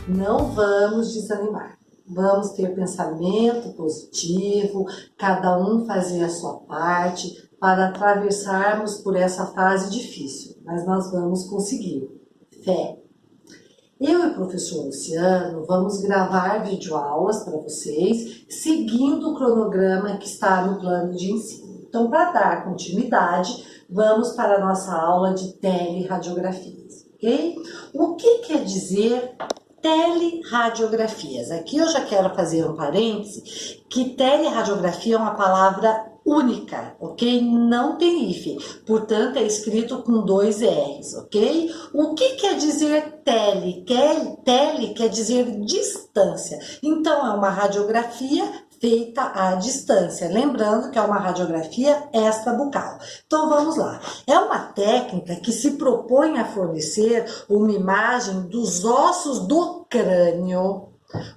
Não vamos desanimar. Vamos ter pensamento positivo, cada um fazer a sua parte para atravessarmos por essa fase difícil, mas nós vamos conseguir. Fé. Eu e o professor Luciano vamos gravar videoaulas para vocês, seguindo o cronograma que está no plano de ensino. Então, para dar continuidade, vamos para a nossa aula de telerradiografias, ok? O que quer dizer telerradiografias? Aqui eu já quero fazer um parêntese, que teleradiografia é uma palavra única, ok? Não tem hífen, portanto é escrito com 2 R's, ok? O que quer dizer tele? Tele quer dizer distância, então é uma radiografia feita à distância, lembrando que é uma radiografia extrabucal. Então vamos lá, é uma técnica que se propõe a fornecer uma imagem dos ossos do crânio,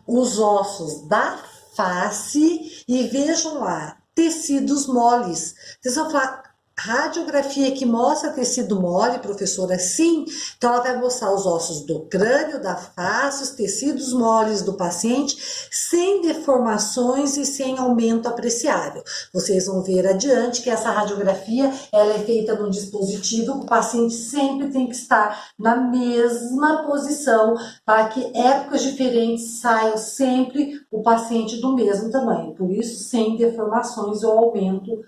os ossos da face e vejam lá, tecidos moles. Vocês vão falar, radiografia que mostra tecido mole, professora? Sim. Então, ela vai mostrar os ossos do crânio, da face, os tecidos moles do paciente, sem deformações e sem aumento apreciável. Vocês vão ver adiante que essa radiografia, ela é feita num dispositivo, o paciente sempre tem que estar na mesma posição, para que épocas diferentes saiam sempre o paciente do mesmo tamanho. Por isso, sem deformações ou aumento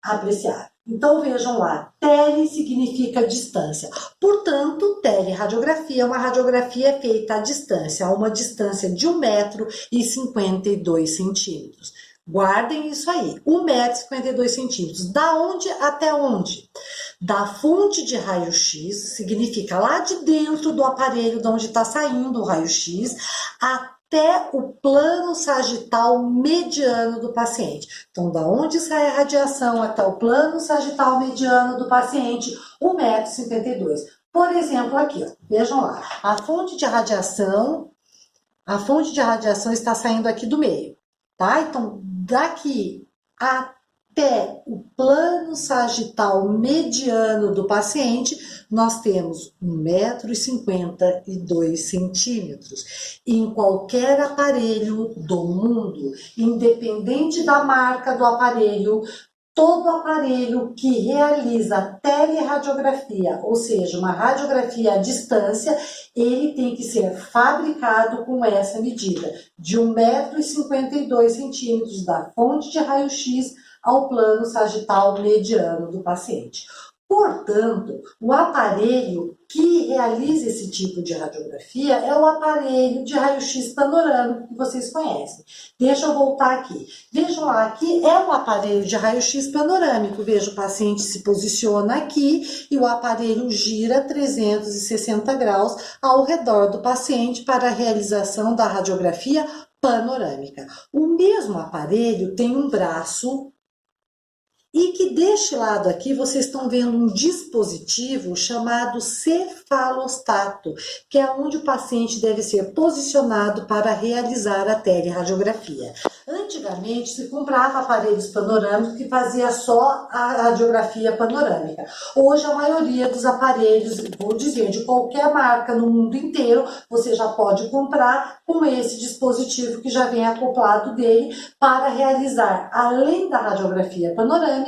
apreciável. Então vejam lá, tele significa distância. Portanto, teleradiografia é uma radiografia feita à distância, a uma distância de 1,52 m. Guardem isso aí, 1,52 m. Da onde até onde? Da fonte de raio-x, significa lá de dentro do aparelho de onde está saindo o raio-x, até o plano sagital mediano do paciente. Então, da onde sai a radiação até o plano sagital mediano do paciente, 1,52 m. Por exemplo, aqui, ó, vejam lá, a fonte de radiação está saindo aqui do meio, tá? Então, daqui até o plano sagital mediano do paciente, nós temos 1,52 m. Em qualquer aparelho do mundo, independente da marca do aparelho, todo aparelho que realiza teleradiografia, ou seja, uma radiografia à distância, ele tem que ser fabricado com essa medida, de 1,52 m da fonte de raio-x ao plano sagital mediano do paciente. Portanto, o aparelho que realiza esse tipo de radiografia é o aparelho de raio-x panorâmico que vocês conhecem. Deixa eu voltar aqui. Vejam lá, aqui é um aparelho de raio-x panorâmico. Veja, o paciente se posiciona aqui e o aparelho gira 360 graus ao redor do paciente para a realização da radiografia panorâmica. O mesmo aparelho tem um braço e que deste lado aqui vocês estão vendo um dispositivo chamado cefalostato, que é onde o paciente deve ser posicionado para realizar a teleradiografia. Antigamente se comprava aparelhos panorâmicos que fazia só a radiografia panorâmica. Hoje a maioria dos aparelhos, vou dizer, de qualquer marca no mundo inteiro, você já pode comprar com esse dispositivo que já vem acoplado dele para realizar, além da radiografia panorâmica,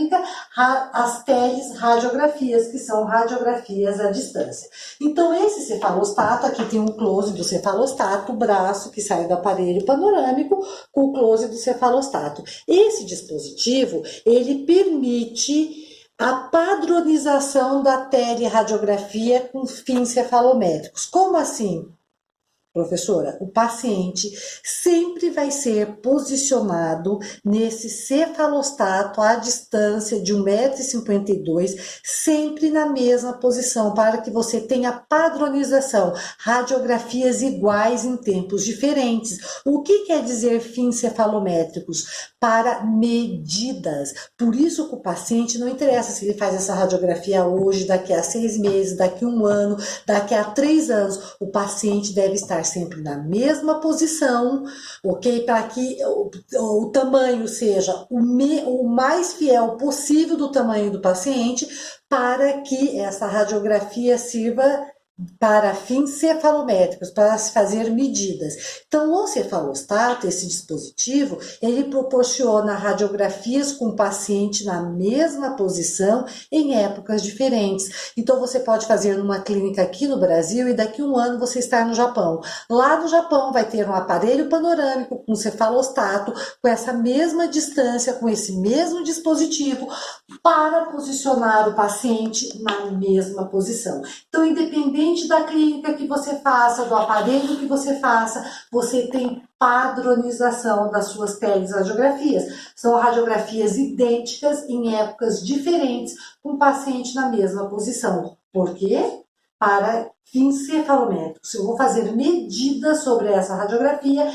as telerradiografias, que são radiografias à distância. Então, esse cefalostato, aqui tem um close do cefalostato, o braço que sai do aparelho panorâmico com o close do cefalostato. Esse dispositivo, ele permite a padronização da teleradiografia com fins cefalométricos. Como assim? Professora, o paciente sempre vai ser posicionado nesse cefalostato à distância de 1,52 m, sempre na mesma posição, para que você tenha padronização, radiografias iguais em tempos diferentes. O que quer dizer fins cefalométricos? Para medidas. Por isso que o paciente, não interessa se ele faz essa radiografia hoje, daqui a 6 meses, daqui a 1 ano, daqui a 3 anos, o paciente deve estar sempre na mesma posição, ok? Para que o tamanho seja o mais fiel possível do tamanho do paciente, para que essa radiografia sirva para fins cefalométricos, para se fazer medidas. Então, o cefalostato, esse dispositivo, ele proporciona radiografias com o paciente na mesma posição em épocas diferentes. Então, você pode fazer numa clínica aqui no Brasil e daqui a um ano você estar no Japão. Lá no Japão vai ter um aparelho panorâmico com cefalostato, com essa mesma distância, com esse mesmo dispositivo, para posicionar o paciente na mesma posição. Então, independente da clínica que você faça, do aparelho que você faça, você tem padronização das suas telerradiografias. São radiografias idênticas em épocas diferentes, com o paciente na mesma posição. Por quê? Para fins cefalométricos. Se eu vou fazer medidas sobre essa radiografia,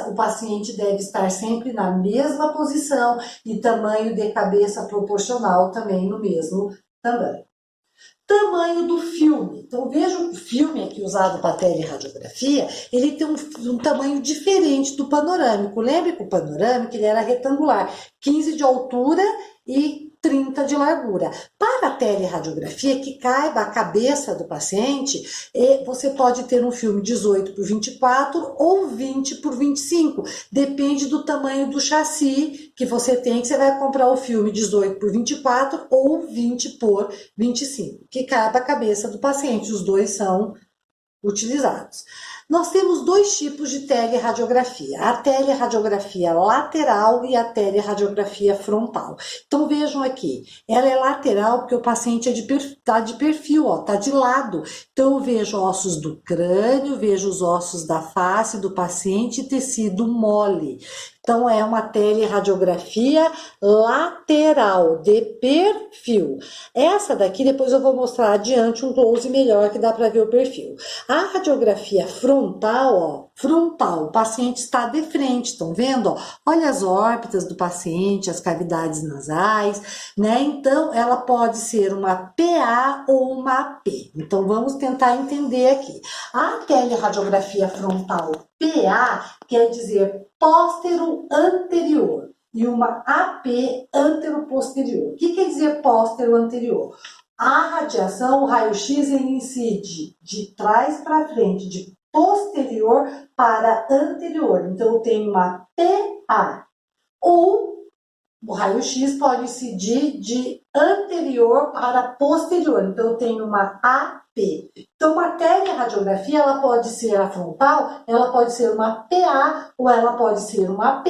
o paciente deve estar sempre na mesma posição e tamanho de cabeça proporcional também no mesmo tamanho. Tamanho do filme. Então, veja o filme aqui usado para teleradiografia, ele tem um tamanho diferente do panorâmico. Lembre que o panorâmico ele era retangular, 15 de altura e 30 de largura. Para a teleradiografia, que caiba a cabeça do paciente, você pode ter um filme 18 por 24 ou 20 por 25. Depende do tamanho do chassi que você tem, que você vai comprar o filme 18 por 24 ou 20 por 25, que caiba a cabeça do paciente. Os dois são utilizados. Nós temos dois tipos de teleradiografia, a teleradiografia lateral e a teleradiografia frontal. Então vejam aqui, ela é lateral porque o paciente está de perfil, está de lado. Então eu vejo ossos do crânio, vejo os ossos da face do paciente e tecido mole. Então, é uma teleradiografia lateral, de perfil. Essa daqui, depois eu vou mostrar adiante um close melhor que dá para ver o perfil. A radiografia frontal, ó, frontal, o paciente está de frente, estão vendo? Ó? Olha as órbitas do paciente, as cavidades nasais, né? Então, ela pode ser uma PA ou uma AP. Então, vamos tentar entender aqui. A teleradiografia frontal PA quer dizer póstero anterior e uma AP antero-posterior. O que quer dizer póstero anterior? A radiação, o raio-x, ele incide de trás para frente, de posterior para anterior. Então, eu tenho uma PA. Ou o raio-x pode incidir de anterior para posterior. Então, eu tenho uma AP. Então, uma teleradiografia, ela pode ser a frontal, ela pode ser uma PA ou ela pode ser uma AP.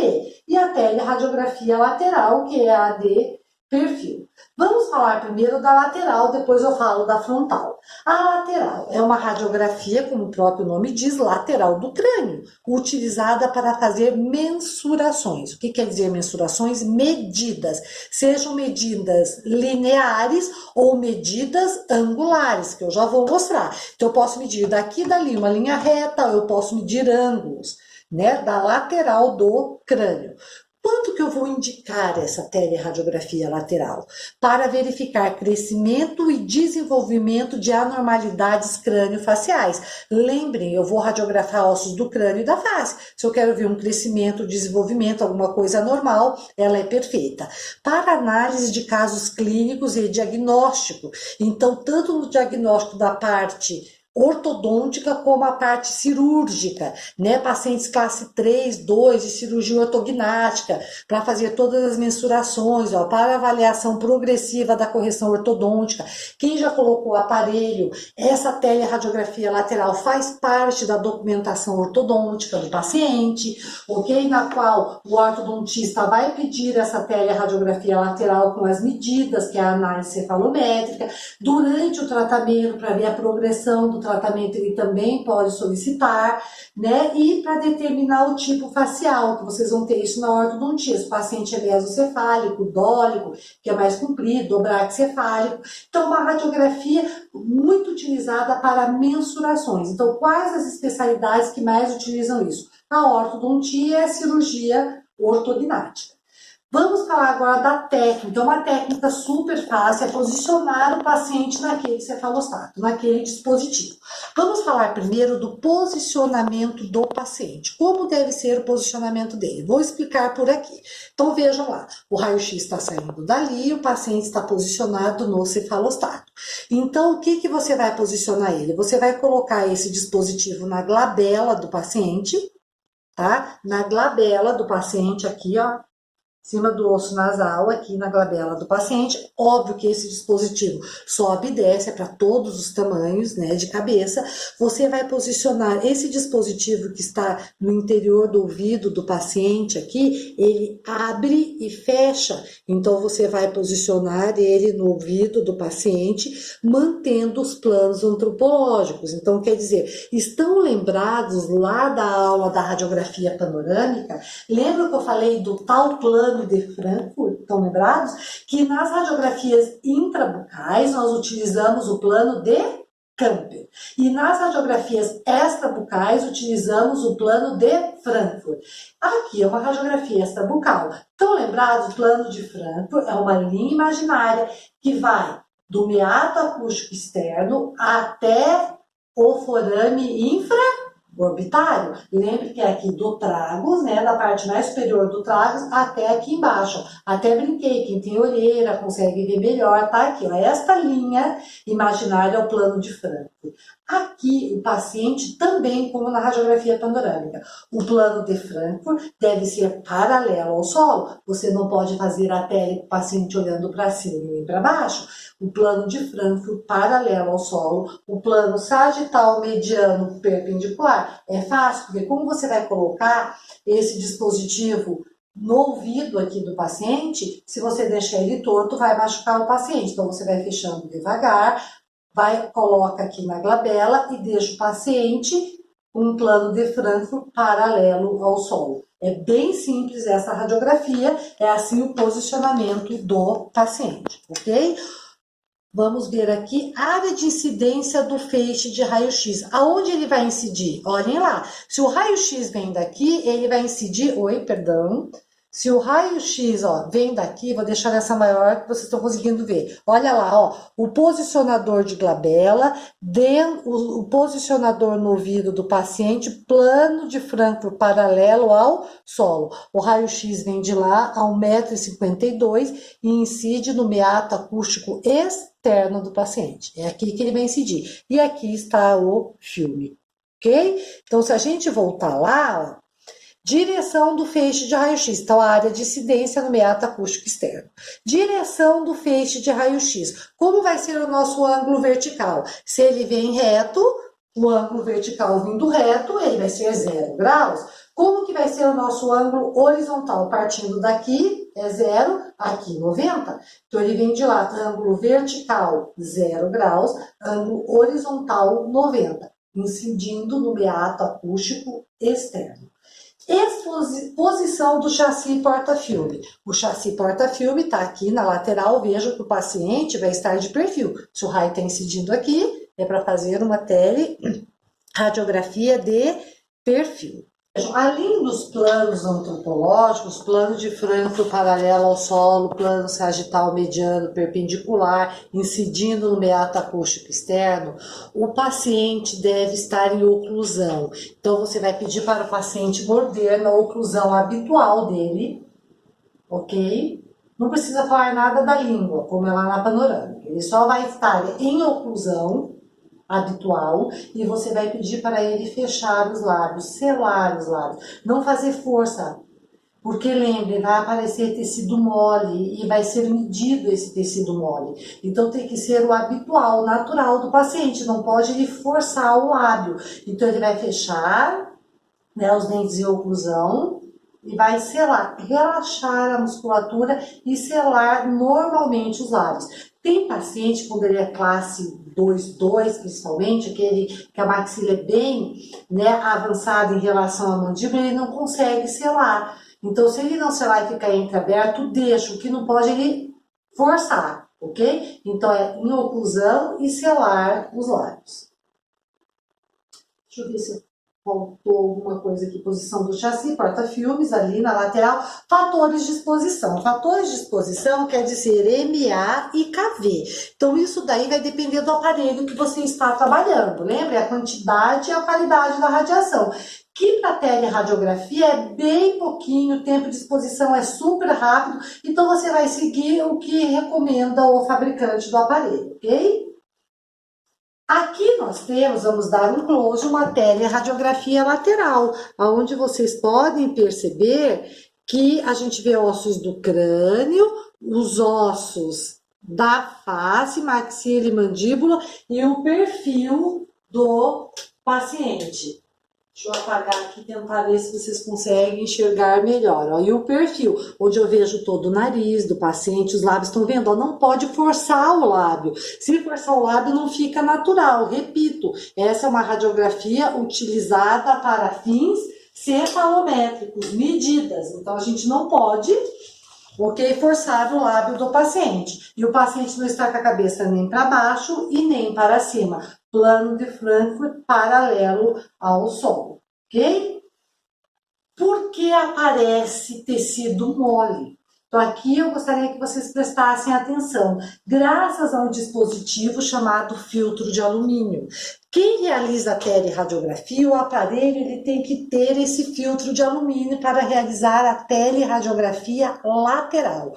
E a teleradiografia lateral, que é a de perfil. Vamos falar primeiro da lateral, depois eu falo da frontal. A lateral é uma radiografia, como o próprio nome diz, lateral do crânio, utilizada para fazer mensurações. O que quer dizer mensurações? Medidas, sejam medidas lineares ou medidas angulares, que eu já vou mostrar. Então, eu posso medir daqui e dali uma linha reta, eu posso medir ângulos, né, da lateral do crânio. Quando que eu vou indicar essa teleradiografia lateral? Para verificar crescimento e desenvolvimento de anormalidades crânio-faciais. Lembrem, eu vou radiografar ossos do crânio e da face. Se eu quero ver um crescimento, desenvolvimento, alguma coisa anormal, ela é perfeita. Para análise de casos clínicos e diagnóstico. Então, tanto no diagnóstico da parte ortodôntica como a parte cirúrgica, né? Pacientes classe 3, 2 de cirurgia ortognática, para fazer todas as mensurações, ó, para avaliação progressiva da correção ortodôntica. Quem já colocou o aparelho, essa teleradiografia lateral faz parte da documentação ortodôntica do paciente, ok? Na qual o ortodontista vai pedir essa teleradiografia lateral com as medidas, que é a análise cefalométrica, durante o tratamento, para ver a progressão do tratamento, ele também pode solicitar, né? E para determinar o tipo facial, que vocês vão ter isso na ortodontia. Se o paciente é mesocefálico, dólico, que é mais comprido, ou braquicefálico. Então, uma radiografia muito utilizada para mensurações. Então, quais as especialidades que mais utilizam isso? A ortodontia e a cirurgia ortognática. Vamos falar agora da técnica. Então, uma técnica super fácil é posicionar o paciente naquele cefalostato, naquele dispositivo. Vamos falar primeiro do posicionamento do paciente. Como deve ser o posicionamento dele? Vou explicar por aqui. Então, vejam lá. O raio-x está saindo dali e o paciente está posicionado no cefalostato. Então, o que você vai posicionar ele? Você vai colocar esse dispositivo na glabela do paciente, tá? Na glabela do paciente aqui, ó, em cima do osso nasal, aqui na glabela do paciente. Óbvio que esse dispositivo sobe e desce, é para todos os tamanhos, né, de cabeça. Você vai posicionar esse dispositivo que está no interior do ouvido do paciente aqui, ele abre e fecha. Então, você vai posicionar ele no ouvido do paciente, mantendo os planos antropológicos. Então, quer dizer, estão lembrados lá da aula da radiografia panorâmica? Lembra que eu falei do tal plano de Frankfurt? Estão lembrados? Que nas radiografias intrabucais nós utilizamos o plano de Camper. E nas radiografias extrabucais utilizamos o plano de Frankfurt. Aqui é uma radiografia extrabucal. Estão lembrados? O plano de Frankfurt é uma linha imaginária que vai do meato acústico externo até o forame infraorbitário. Lembre que é aqui do tragus, né, da parte mais superior do tragus até aqui embaixo. Até brinquei, quem tem olheira consegue ver melhor, tá aqui, ó. Esta linha imaginária é o plano de Frankfurt. Aqui, o paciente também, como na radiografia panorâmica, o plano de Frankfurt deve ser paralelo ao solo. Você não pode fazer a tele com o paciente olhando para cima e nem para baixo. O plano de Frankfurt paralelo ao solo, o plano sagital mediano perpendicular. É fácil, porque como você vai colocar esse dispositivo no ouvido aqui do paciente, se você deixar ele torto, vai machucar o paciente. Então, você vai fechando devagar, coloca aqui na glabela e deixa o paciente um plano de Frankfurt paralelo ao solo. É bem simples essa radiografia, é assim o posicionamento do paciente, ok? Vamos ver aqui, área de incidência do feixe de raio-x. Aonde ele vai incidir? Olhem lá, se o raio-x vem daqui, ele vai incidir... Se o raio-x, ó, vem daqui, vou deixar essa maior que vocês estão conseguindo ver. Olha lá, ó, o posicionador de glabela, o posicionador no ouvido do paciente, plano de Frankfurt paralelo ao solo. O raio-x vem de lá a 1,52 m e incide no meato acústico externo do paciente. É aqui que ele vai incidir. E aqui está o filme, ok? Então, se a gente voltar lá, ó, direção do feixe de raio-x, então a área de incidência no meato acústico externo. Direção do feixe de raio-x, como vai ser o nosso ângulo vertical? Se ele vem reto, o ângulo vertical vindo reto, ele vai ser 0 graus. Como que vai ser o nosso ângulo horizontal? Partindo daqui é 0, aqui 90. Então ele vem de lá, ângulo vertical 0 graus, ângulo horizontal 90, incidindo no meato acústico externo. Posição do chassi porta-filme. O chassi porta-filme está aqui na lateral. Veja que o paciente vai estar de perfil. Se o raio está incidindo aqui, é para fazer uma teleradiografia de perfil. Além dos planos antropológicos, plano de Frankfurt paralelo ao solo, plano sagital mediano perpendicular, incidindo no meato acústico externo, o paciente deve estar em oclusão. Então, você vai pedir para o paciente morder na oclusão habitual dele, ok? Não precisa falar nada da língua, como é lá na panorâmica. Ele só vai estar em oclusão habitual e você vai pedir para ele fechar os lábios, selar os lábios, não fazer força, porque lembre, vai aparecer tecido mole e vai ser medido esse tecido mole. Então tem que ser o habitual, natural do paciente, não pode ele forçar o lábio. Então ele vai fechar, né, os dentes em oclusão e vai selar, relaxar a musculatura e selar normalmente os lábios. Tem paciente, quando ele é classe 2, principalmente, aquele que a maxila é bem, né, avançada em relação à mandíbula, ele não consegue selar. Então, se ele não selar e ficar entreaberto, deixa. O que não pode ele forçar, ok? Então, é em oclusão e selar os lábios. Deixa eu ver se faltou alguma coisa aqui. Posição do chassi, porta-filmes ali na lateral. Fatores de exposição. Fatores de exposição quer dizer MA e KV. Então, isso daí vai depender do aparelho que você está trabalhando. Lembre? A quantidade e a qualidade da radiação. Que para teleradiografia é bem pouquinho, o tempo de exposição é super rápido. Então, você vai seguir o que recomenda o fabricante do aparelho, ok? Aqui nós temos, vamos dar um close, uma teleradiografia lateral, onde vocês podem perceber que a gente vê ossos do crânio, os ossos da face, maxila e mandíbula e o perfil do paciente. Deixa eu apagar aqui e tentar ver se vocês conseguem enxergar melhor. Ó. E o perfil, onde eu vejo todo o nariz do paciente, os lábios, estão vendo? Ó, não pode forçar o lábio. Se forçar o lábio, não fica natural. Repito, essa é uma radiografia utilizada para fins cefalométricos, medidas. Então, a gente não pode, forçar o lábio do paciente. E o paciente não está com a cabeça nem para baixo e nem para cima. Plano de Frankfurt paralelo ao solo, ok? Por que aparece tecido mole? Então, aqui eu gostaria que vocês prestassem atenção. Graças a um dispositivo chamado filtro de alumínio. Quem realiza a teleradiografia, o aparelho ele tem que ter esse filtro de alumínio para realizar a teleradiografia lateral.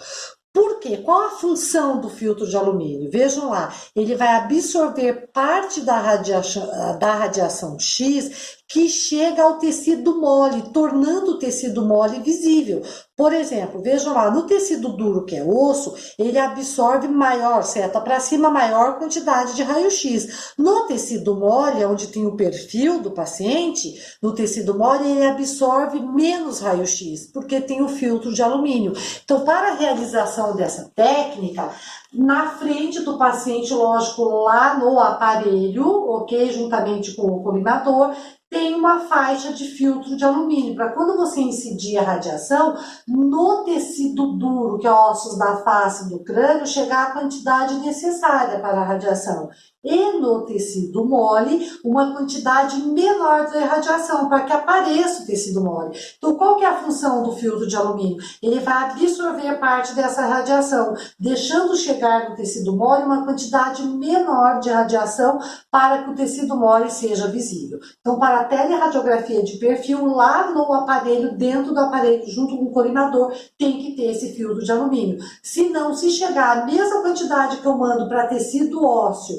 Por quê? Qual a função do filtro de alumínio? Vejam lá, ele vai absorver parte da radiação X que chega ao tecido mole, tornando o tecido mole visível. Por exemplo, vejam lá, no tecido duro, que é osso, ele absorve maior, seta para cima, maior quantidade de raio-x. No tecido mole, onde tem o perfil do paciente, no tecido mole ele absorve menos raio-x, porque tem o filtro de alumínio. Então, para a realização dessa técnica, na frente do paciente, lógico, lá no aparelho, ok? Juntamente com o colimador, tem uma faixa de filtro de alumínio, para quando você incidir a radiação, no tecido duro, que é ossos da face do crânio, chegar a quantidade necessária para a radiação. E no tecido mole, uma quantidade menor de radiação, para que apareça o tecido mole. Então, qual que é a função do filtro de alumínio? Ele vai absorver parte dessa radiação, deixando chegar no tecido mole uma quantidade menor de radiação para que o tecido mole seja visível. Então, para a teleradiografia de perfil, lá no aparelho, dentro do aparelho, junto com o colimador, tem que ter esse filtro de alumínio. Se não, se chegar a mesma quantidade que eu mando para tecido ósseo,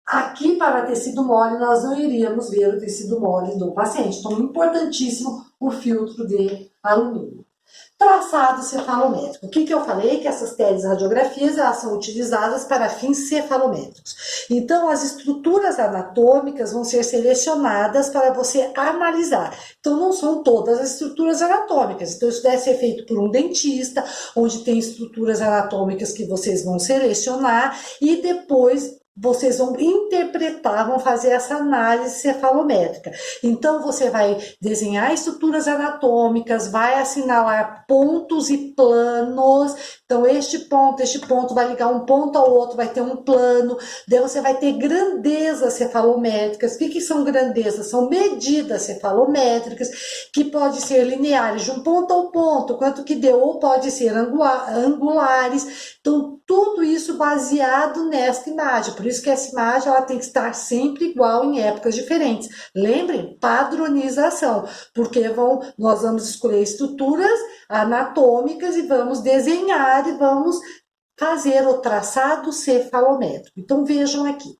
aqui para tecido mole, nós não iríamos ver o tecido mole do paciente. Então, importantíssimo o filtro de alumínio. Traçado cefalométrico. O que eu falei? Que essas telerradiografias elas são utilizadas para fins cefalométricos. Então, as estruturas anatômicas vão ser selecionadas para você analisar. Então, não são todas as estruturas anatômicas. Então, isso deve ser feito por um dentista, onde tem estruturas anatômicas que vocês vão selecionar e depois vocês vão interpretar, vão fazer essa análise cefalométrica. Então, você vai desenhar estruturas anatômicas, vai assinalar pontos e planos. Então, este ponto vai ligar um ponto ao outro, vai ter um plano. Daí você vai ter grandezas cefalométricas. O que são grandezas? São medidas cefalométricas que podem ser lineares de um ponto ao ponto, quanto que deu, ou pode ser angulares. Então, tudo isso baseado nesta imagem. Por isso que essa imagem ela tem que estar sempre igual em épocas diferentes. Lembrem, padronização, porque nós vamos escolher estruturas anatômicas e vamos desenhar e vamos fazer o traçado cefalométrico. Então, vejam aqui.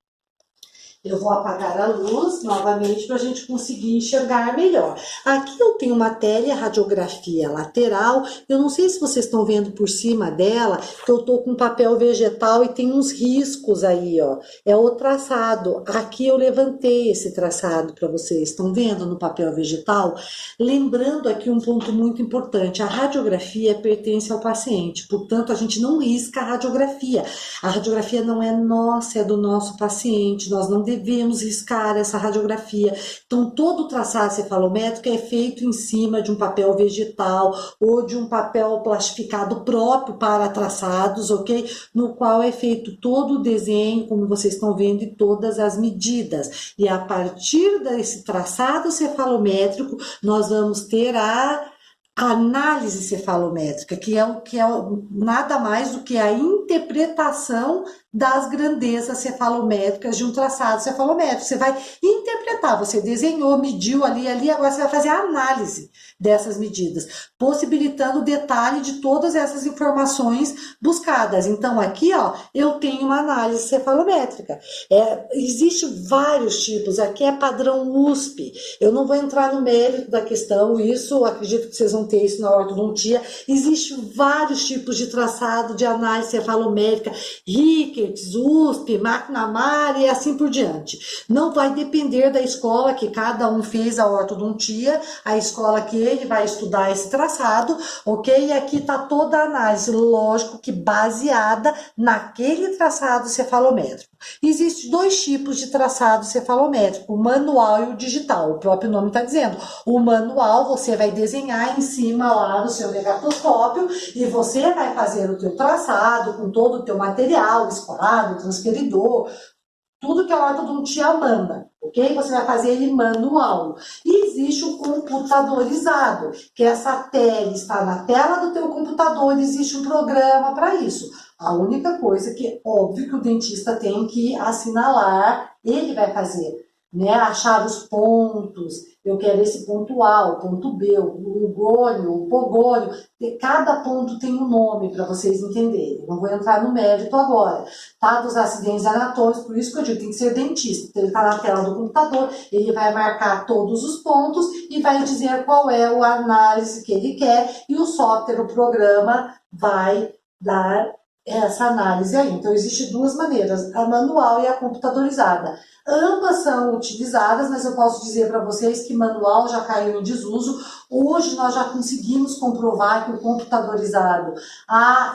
Eu vou apagar a luz novamente para a gente conseguir enxergar melhor. Aqui eu tenho uma teleradiografia lateral. Eu não sei se vocês estão vendo por cima dela, que eu estou com papel vegetal e tem uns riscos aí, ó. É o traçado. Aqui eu levantei esse traçado para vocês. Estão vendo no papel vegetal? Lembrando aqui um ponto muito importante. A radiografia pertence ao paciente. Portanto, a gente não risca a radiografia. A radiografia não é nossa, é do nosso paciente. Nós não devemos riscar essa radiografia. Então, todo o traçado cefalométrico é feito em cima de um papel vegetal ou de um papel plastificado próprio para traçados, ok? No qual é feito todo o desenho, como vocês estão vendo, e todas as medidas. E a partir desse traçado cefalométrico, nós vamos ter a análise cefalométrica, que é nada mais do que a interpretação das grandezas cefalométricas de um traçado cefalométrico. Você vai interpretar, você desenhou, mediu ali, agora você vai fazer a análise dessas medidas, possibilitando o detalhe de todas essas informações buscadas. Então, aqui, ó, eu tenho uma análise cefalométrica. Existem vários tipos, aqui é padrão USP. Eu não vou entrar no mérito da questão, isso, acredito que vocês vão ter isso na ortodontia. Existem vários tipos de traçado de análise cefalométrica, Rickerts, USP, McNamara e assim por diante. Não vai depender da escola que cada um fez a ortodontia, a escola que ele vai estudar esse traçado, ok? E aqui está toda a análise, lógico que baseada naquele traçado cefalométrico. Existem dois tipos de traçado cefalométrico, o manual e o digital. O próprio nome está dizendo. O manual você vai desenhar em cima lá no seu negatoscópio e você vai fazer o teu traçado com todo o teu material, esquadro, transferidor, tudo que a ortodontia manda, ok? Você vai fazer ele manual. E existe o computadorizado, que essa tela está na tela do teu computador, existe um programa para isso. A única coisa que, óbvio, que o dentista tem que assinalar, ele vai fazer, né? Achar os pontos, eu quero esse ponto A, o ponto B, o gônio, o pogônio, cada ponto tem um nome para vocês entenderem, não vou entrar no mérito agora, tá? Dos acidentes anatômicos, por isso que eu digo, tem que ser dentista, então ele está na tela do computador, ele vai marcar todos os pontos e vai dizer qual é a análise que ele quer e o software, o programa, vai dar essa análise aí. Então, existem duas maneiras, a manual e a computadorizada. Ambas são utilizadas, mas eu posso dizer para vocês que manual já caiu em desuso. Hoje nós já conseguimos comprovar que o computadorizado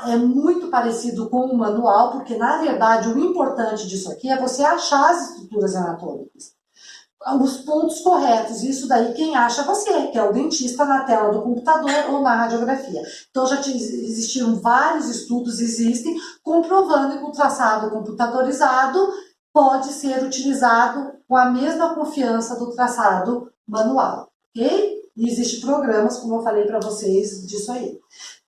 é muito parecido com o manual, porque na verdade o importante disso aqui é você achar as estruturas anatômicas, os pontos corretos, isso daí quem acha é você, que é o dentista na tela do computador ou na radiografia. Então já existiram vários estudos, existem, comprovando que o traçado computadorizado pode ser utilizado com a mesma confiança do traçado manual, ok? E existem programas, como eu falei para vocês, disso aí.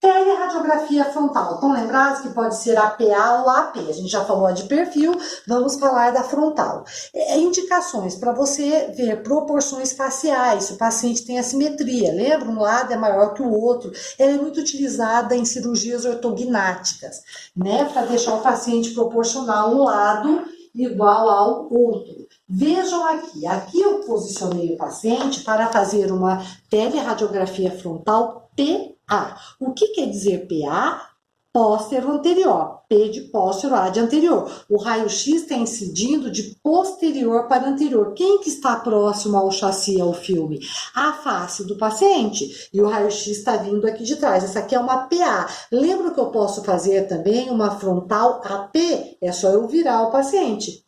Teleradiografia frontal. Estão lembrados que pode ser APA ou AP? A gente já falou de perfil, vamos falar da frontal. Indicações para você ver proporções faciais, se o paciente tem assimetria. Lembra? Um lado é maior que o outro. Ela é muito utilizada em cirurgias ortognáticas, né? Para deixar o paciente proporcionar um lado igual ao outro. Vejam aqui eu posicionei o paciente para fazer uma teleradiografia frontal PA. O que quer dizer PA? Póstero anterior, P de póstero, A de anterior. O raio-x está incidindo de posterior para anterior. Quem que está próximo ao chassi, ao filme? A face do paciente. E o raio-x está vindo aqui de trás. Essa aqui é uma PA. Lembra que eu posso fazer também uma frontal AP? É só eu virar o paciente.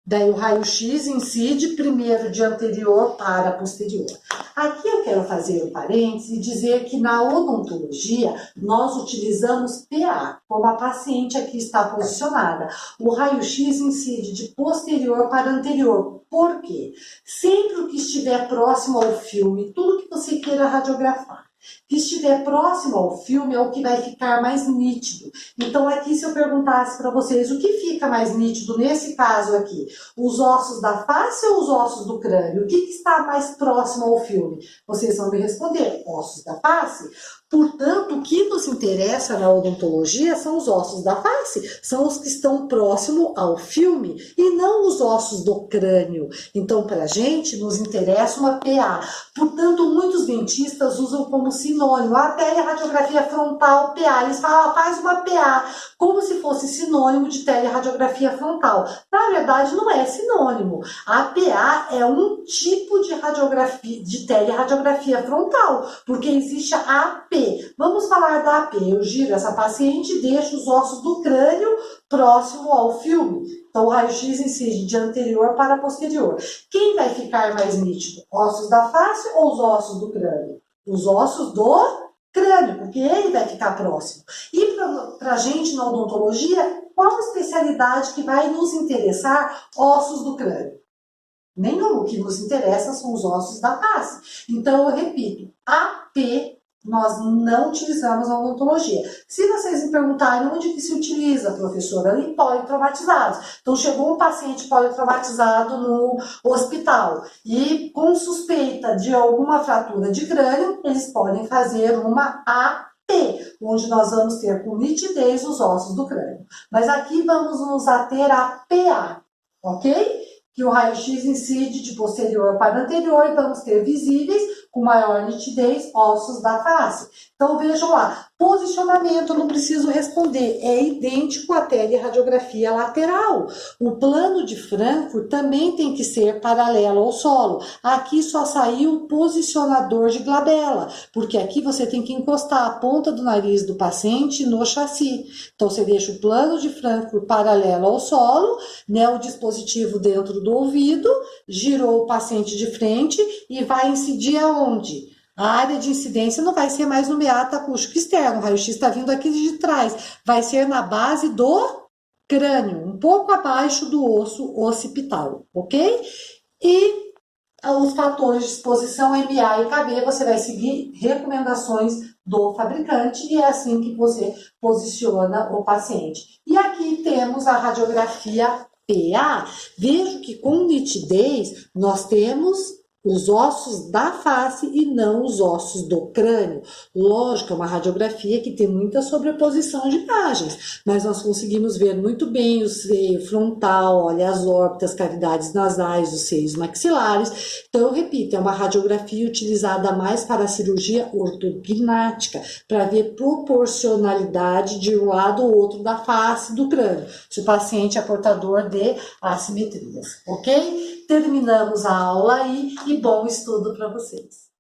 Daí o raio-x incide primeiro de anterior para posterior. Aqui eu quero fazer um parêntese e dizer que na odontologia nós utilizamos PA, como a paciente aqui está posicionada. O raio-x incide de posterior para anterior. Por quê? Sempre o que estiver próximo ao filme, tudo que você queira radiografar, que estiver próximo ao filme é o que vai ficar mais nítido. Então aqui se eu perguntasse para vocês o que fica mais nítido nesse caso aqui, os ossos da face ou os ossos do crânio? O que está mais próximo ao filme? Vocês vão me responder, ossos da face. Portanto, o que nos interessa na odontologia são os ossos da face, são os que estão próximo ao filme e não os ossos do crânio. Então, para a gente, nos interessa uma PA. Portanto, muitos dentistas usam como sinônimo a teleradiografia frontal PA. Eles falam, faz uma PA, como se fosse sinônimo de teleradiografia frontal. Na verdade, não é sinônimo. A PA é um tipo de radiografia, de teleradiografia frontal, porque existe a AP. Vamos falar da AP. Eu giro essa paciente e deixo os ossos do crânio próximo ao filme. Então, o raio-x incide de anterior para posterior. Quem vai ficar mais nítido? Ossos da face ou os ossos do crânio? Os ossos do crânio, porque ele vai ficar próximo. E para a gente, na odontologia, qual especialidade que vai nos interessar? Ossos do crânio. Nenhum. O que nos interessa são os ossos da face. Então, eu repito, AP nós não utilizamos a odontologia. Se vocês me perguntarem onde que se utiliza, professora, em politraumatizados. Então, chegou um paciente politraumatizado no hospital e com suspeita de alguma fratura de crânio, eles podem fazer uma AP, onde nós vamos ter com nitidez os ossos do crânio. Mas aqui vamos nos ater a PA, ok? Que o raio-x incide de posterior para anterior e vamos ter visíveis com maior nitidez ossos da face. Então vejam lá, posicionamento, não preciso responder, é idêntico à teleradiografia lateral. O plano de Frankfurt também tem que ser paralelo ao solo. Aqui só saiu o posicionador de glabela, porque aqui você tem que encostar a ponta do nariz do paciente no chassi. Então você deixa o plano de Frankfurt paralelo ao solo, né, o dispositivo dentro do ouvido, girou o paciente de frente e vai incidir aonde? A área de incidência não vai ser mais no meato acústico externo, o raio-x está vindo aqui de trás, vai ser na base do crânio, um pouco abaixo do osso occipital, ok? E os fatores de exposição MA e KB, você vai seguir recomendações do fabricante e é assim que você posiciona o paciente. E aqui temos a radiografia PA. Vejo que com nitidez nós temos os ossos da face e não os ossos do crânio. Lógico, é uma radiografia que tem muita sobreposição de imagens, mas nós conseguimos ver muito bem o seio frontal, olha as órbitas, cavidades nasais, os seios maxilares. Então, eu repito, é uma radiografia utilizada mais para a cirurgia ortognática, para ver proporcionalidade de um lado ou outro da face do crânio, se o paciente é portador de assimetrias, ok? Terminamos a aula aí e bom estudo para vocês.